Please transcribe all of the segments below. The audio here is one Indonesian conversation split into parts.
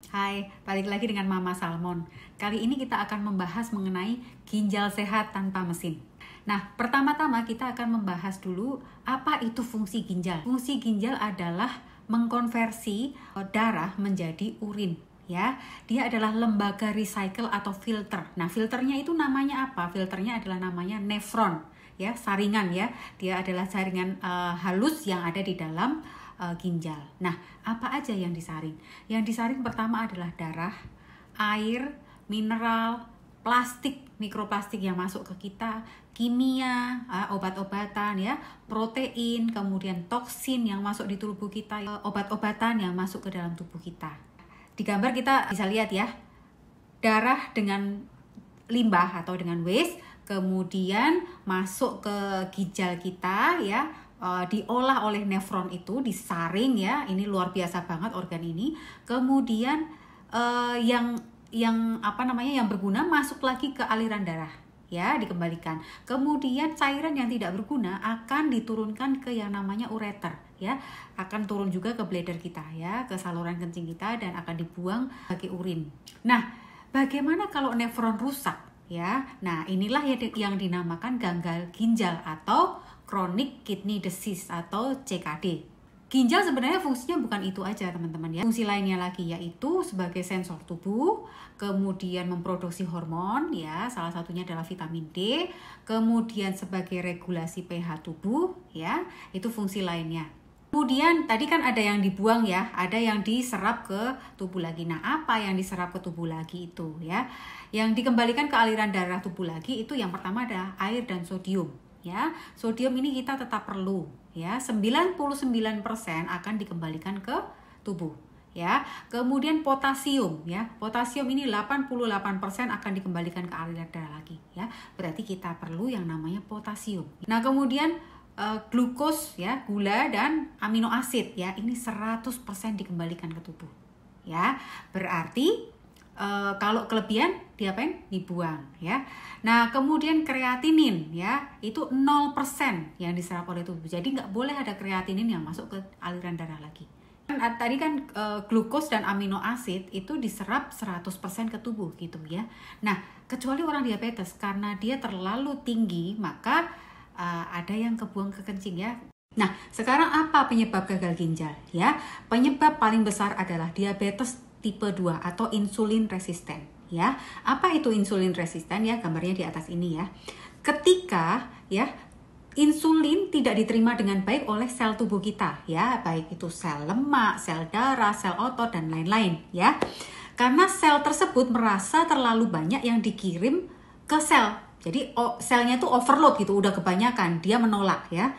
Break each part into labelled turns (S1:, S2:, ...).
S1: Hai, balik lagi dengan Mama Salmon. Kali ini kita akan membahas mengenai ginjal sehat tanpa mesin. Nah, pertama-tama kita akan membahas dulu apa itu fungsi ginjal. Fungsi ginjal adalah mengkonversi darah menjadi urin. Ya, dia adalah lembaga recycle atau filter. Nah, filternya itu namanya apa? Filternya adalah namanya nefron, ya, saringan ya. Dia adalah jaringan halus yang ada di dalam ginjal. Nah, apa aja yang disaring? Yang disaring pertama adalah darah, air, mineral, plastik, mikroplastik yang masuk ke kita, kimia, obat-obatan ya, protein, kemudian toksin yang masuk di tubuh kita, obat-obatan yang masuk ke dalam tubuh kita. Di gambar kita bisa lihat ya, darah dengan limbah atau dengan waste, kemudian masuk ke ginjal kita ya, diolah oleh nefron itu, disaring ya, ini luar biasa banget organ ini. Kemudian yang berguna masuk lagi ke aliran darah ya, dikembalikan. Kemudian cairan yang tidak berguna akan diturunkan ke yang namanya ureter ya, akan turun juga ke bladder kita ya, ke saluran kencing kita, dan akan dibuang sebagai urin. Nah, bagaimana kalau nefron rusak ya? Nah, inilah yang dinamakan gagal ginjal atau chronic kidney disease atau CKD. Ginjal sebenarnya fungsinya bukan itu aja teman-teman ya. Fungsi lainnya lagi yaitu sebagai sensor tubuh, kemudian memproduksi hormon ya, salah satunya adalah vitamin D, kemudian sebagai regulasi pH tubuh ya, itu fungsi lainnya. Kemudian tadi kan ada yang dibuang ya, ada yang diserap ke tubuh lagi. Nah, apa yang diserap ke tubuh lagi itu ya? Yang dikembalikan ke aliran darah tubuh lagi itu yang pertama ada air dan sodium. Ya, sodium ini kita tetap perlu ya, 99% akan dikembalikan ke tubuh ya. Kemudian potasium ya, potasium ini 88% akan dikembalikan ke aliran darah lagi ya, berarti kita perlu yang namanya potasium. Nah, kemudian glukos ya, gula dan amino asid ya, ini 100% dikembalikan ke tubuh ya, berarti kalau kelebihan diapain? Dibuang ya. Nah, kemudian kreatinin ya, itu 0% yang diserap oleh tubuh. Jadi nggak boleh ada kreatinin yang masuk ke aliran darah lagi. Tadi kan glukos dan amino asid itu diserap 100% ke tubuh gitu ya. Nah, kecuali orang diabetes, karena dia terlalu tinggi, maka ada yang kebuang ke kencing ya. Nah, sekarang apa penyebab gagal ginjal ya? Penyebab paling besar adalah diabetes tipe 2 atau insulin resisten ya. Apa itu insulin resisten ya? Gambarnya di atas ini ya. Ketika ya insulin tidak diterima dengan baik oleh sel tubuh kita ya, baik itu sel lemak, sel darah, sel otot dan lain-lain ya. Karena sel tersebut merasa terlalu banyak yang dikirim ke sel. Jadi selnya itu overload gitu, udah kebanyakan, dia menolak ya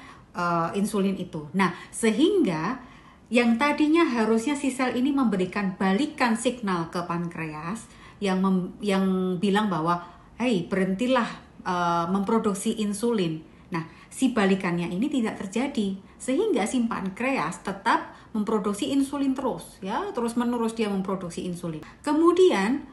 S1: insulin itu. Nah, sehingga yang tadinya harusnya si sel ini memberikan balikan signal ke pankreas yang bilang bahwa hey, berhentilah memproduksi insulin. Nah, si balikannya ini tidak terjadi, sehingga si pankreas tetap memproduksi insulin terus ya, terus-menerus dia memproduksi insulin. Kemudian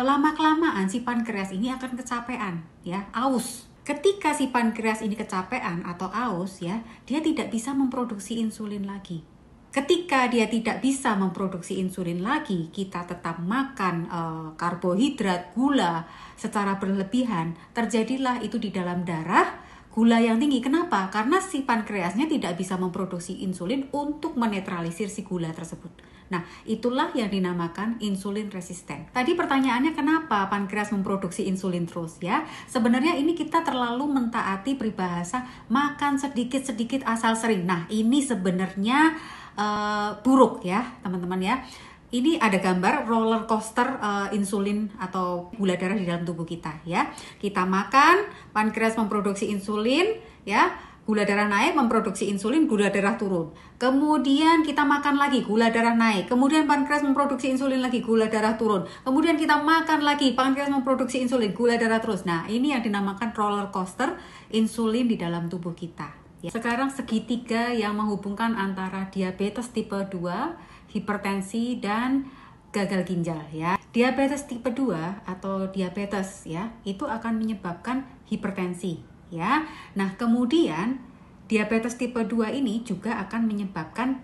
S1: lama-kelamaan si pankreas ini akan kecapean ya, aus. Ketika si pankreas ini kecapean atau aus ya, dia tidak bisa memproduksi insulin lagi. Ketika dia tidak bisa memproduksi insulin lagi, kita tetap makan karbohidrat, gula secara berlebihan, terjadilah itu di dalam darah, gula yang tinggi. Kenapa? Karena si pankreasnya tidak bisa memproduksi insulin untuk menetralisir si gula tersebut. Nah, itulah yang dinamakan insulin resisten. Tadi pertanyaannya kenapa pankreas memproduksi insulin terus ya? Sebenarnya ini kita terlalu mentaati peribahasa makan sedikit-sedikit asal sering. Nah, ini sebenarnya buruk ya teman-teman ya. Ini ada gambar roller coaster insulin atau gula darah di dalam tubuh kita ya. Kita makan, pankreas memproduksi insulin ya, gula darah naik, memproduksi insulin, gula darah turun. Kemudian kita makan lagi, gula darah naik. Kemudian pankreas memproduksi insulin lagi, gula darah turun. Kemudian kita makan lagi, pankreas memproduksi insulin, gula darah terus. Nah, ini yang dinamakan roller coaster insulin di dalam tubuh kita. Sekarang segitiga yang menghubungkan antara diabetes tipe 2, hipertensi, dan gagal ginjal ya. Diabetes tipe 2 atau diabetes ya, itu akan menyebabkan hipertensi ya. Nah, kemudian diabetes tipe 2 ini juga akan menyebabkan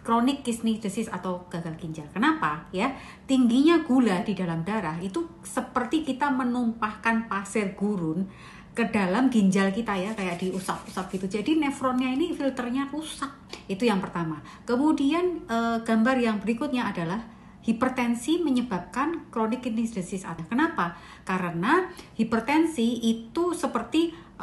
S1: chronic kidney disease atau gagal ginjal. Kenapa? Ya, tingginya gula di dalam darah itu seperti kita menumpahkan pasir gurun ke dalam ginjal kita ya, kayak diusap-usap gitu. Jadi nefronnya ini filternya rusak. Itu yang pertama. Kemudian gambar yang berikutnya adalah hipertensi menyebabkan chronic kidney disease. Kenapa? Karena hipertensi itu seperti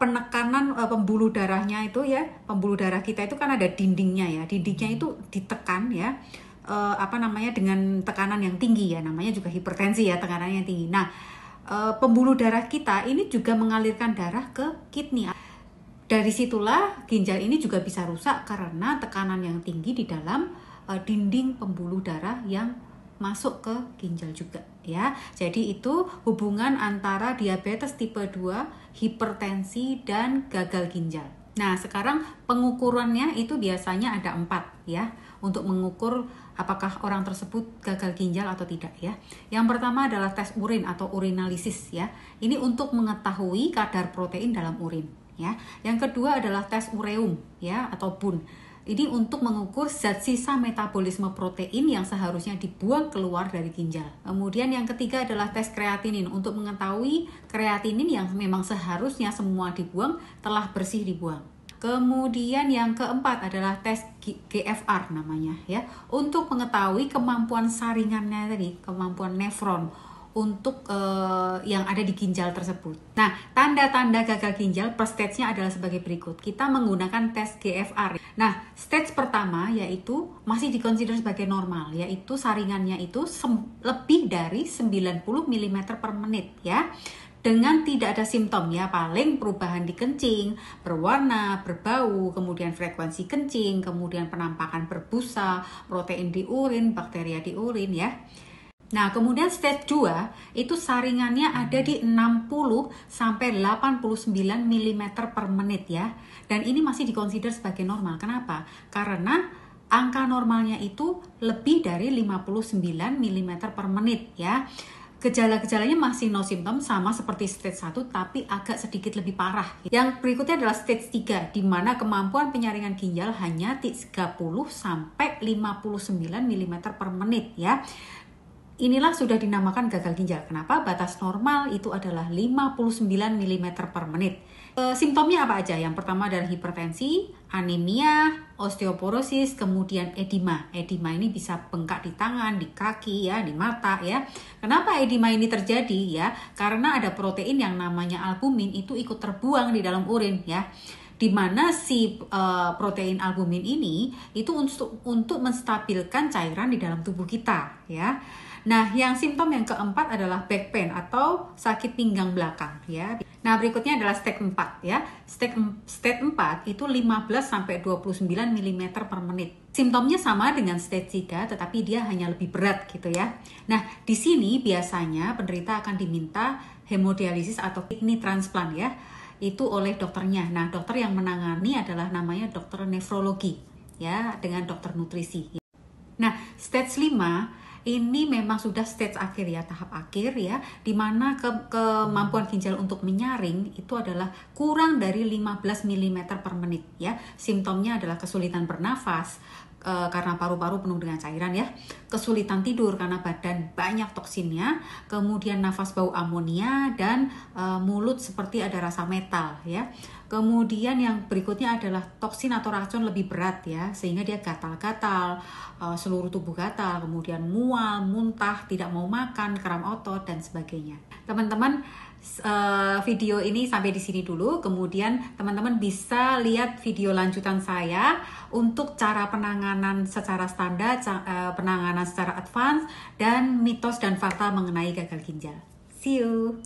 S1: penekanan pembuluh darahnya itu ya, pembuluh darah kita itu kan ada dindingnya ya, dindingnya itu ditekan ya, dengan tekanan yang tinggi ya, namanya juga hipertensi ya, tekanan yang tinggi. Nah, pembuluh darah kita ini juga mengalirkan darah ke kidney. Dari situlah ginjal ini juga bisa rusak karena tekanan yang tinggi di dalam dinding pembuluh darah yang masuk ke ginjal juga ya. Jadi itu hubungan antara diabetes tipe 2, hipertensi, dan gagal ginjal. Nah, sekarang pengukurannya itu biasanya ada 4 ya, untuk mengukur apakah orang tersebut gagal ginjal atau tidak ya. Yang pertama adalah tes urin atau urinalisis ya. Ini untuk mengetahui kadar protein dalam urin ya. Yang kedua adalah tes ureum ya atau BUN. Ini untuk mengukur zat sisa metabolisme protein yang seharusnya dibuang keluar dari ginjal. Kemudian yang ketiga adalah tes kreatinin untuk mengetahui kreatinin yang memang seharusnya semua dibuang telah bersih dibuang. Kemudian yang keempat adalah tes GFR namanya ya, untuk mengetahui kemampuan saringannya tadi, kemampuan nefron untuk yang ada di ginjal tersebut. Nah, tanda-tanda gagal ginjal per stage-nya adalah sebagai berikut. Kita menggunakan tes GFR. Nah, stage pertama yaitu masih dikonsider sebagai normal, yaitu saringannya itu lebih dari 90 mm per menit ya. Dengan tidak ada simptom ya, paling perubahan di kencing, berwarna, berbau, kemudian frekuensi kencing, kemudian penampakan berbusa, protein di urin, bakteria di urin ya. Nah, kemudian stage 2 itu saringannya ada di 60 sampai 89 mm per menit ya. Dan ini masih dikonsider sebagai normal. Kenapa? Karena angka normalnya itu lebih dari 59 mm per menit ya. Gejala-gejalanya masih no symptom, sama seperti stage 1 tapi agak sedikit lebih parah. Yang berikutnya adalah stage 3 di mana kemampuan penyaringan ginjal hanya 30 sampai 59 mm per menit ya. Inilah sudah dinamakan gagal ginjal. Kenapa? Batas normal itu adalah 59 mm per menit. Simptomnya apa aja? Yang pertama adalah hipertensi, anemia, osteoporosis, kemudian edema. Edema ini bisa bengkak di tangan, di kaki ya, di mata ya. Kenapa edema ini terjadi ya? Karena ada protein yang namanya albumin itu ikut terbuang di dalam urin ya. Di mana si protein albumin ini itu untuk menstabilkan cairan di dalam tubuh kita ya. Nah, yang simptom yang keempat adalah back pain atau sakit pinggang belakang ya. Nah, berikutnya adalah stage 4 ya. Stage 4 itu 15 sampai 29 mm per menit. Simptomnya sama dengan stage 3 tetapi dia hanya lebih berat gitu ya. Nah, di sini biasanya penderita akan diminta hemodialisis atau kidney transplant ya. Itu oleh dokternya. Nah, dokter yang menangani adalah namanya dokter nefrologi ya, dengan dokter nutrisi. Nah, stage 5 ini memang sudah stage akhir ya, tahap akhir ya, di mana kemampuan ginjal untuk menyaring itu adalah kurang dari 15 mm per menit ya. Simptomnya adalah kesulitan bernafas karena paru-paru penuh dengan cairan ya, kesulitan tidur karena badan banyak toksinnya, kemudian nafas bau amonia, dan mulut seperti ada rasa metal ya. Kemudian yang berikutnya adalah toksin atau racun lebih berat ya, sehingga dia gatal-gatal, seluruh tubuh gatal, kemudian mual, muntah, tidak mau makan, kram otot, dan sebagainya. Teman-teman, video ini sampai di sini dulu, kemudian teman-teman bisa lihat video lanjutan saya untuk cara penanganan secara standar, penanganan secara advance, dan mitos dan fakta mengenai gagal ginjal. See you!